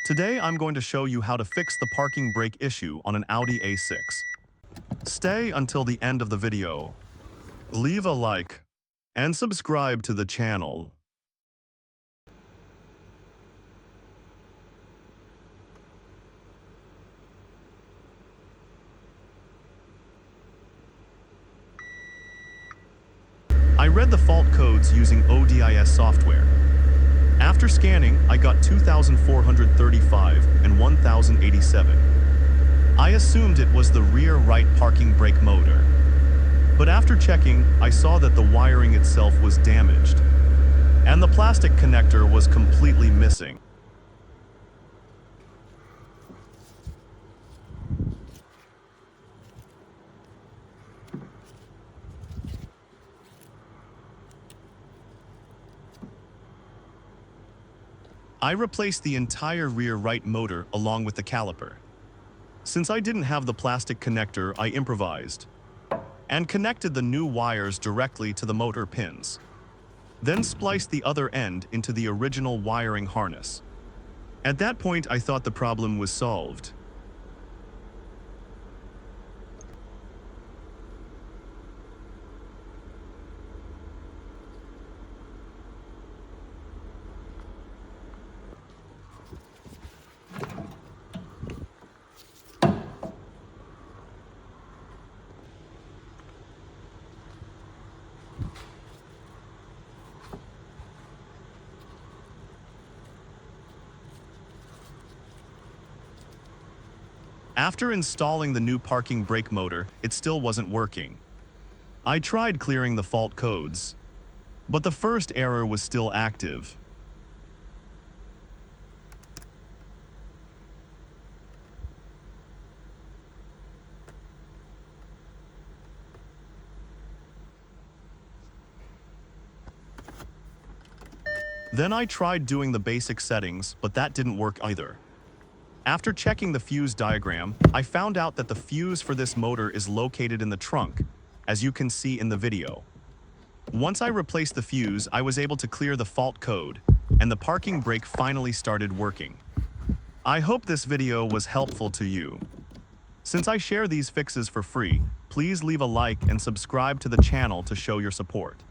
Today I'm going to show you how to fix the parking brake issue on an Audi A6. Stay until the end of the video. Leave a like and subscribe to the channel. I read the fault codes using Audi software. After scanning, I got 2,435 and 1,087. I assumed it was the rear right parking brake motor. But after checking, I saw that the wiring itself was damaged, and the plastic connector was completely missing. I replaced the entire rear right motor along with the caliper. Since I didn't have the plastic connector, I improvised and connected the new wires directly to the motor pins. Then spliced the other end into the original wiring harness. At that point, I thought the problem was solved. After installing the new parking brake motor, it still wasn't working. I tried clearing the fault codes, but the first error was still active. Then I tried doing the basic settings, but that didn't work either. After checking the fuse diagram, I found out that the fuse for this motor is located in the trunk, as you can see in the video. Once I replaced the fuse, I was able to clear the fault code, and the parking brake finally started working. I hope this video was helpful to you. Since I share these fixes for free, please leave a like and subscribe to the channel to show your support.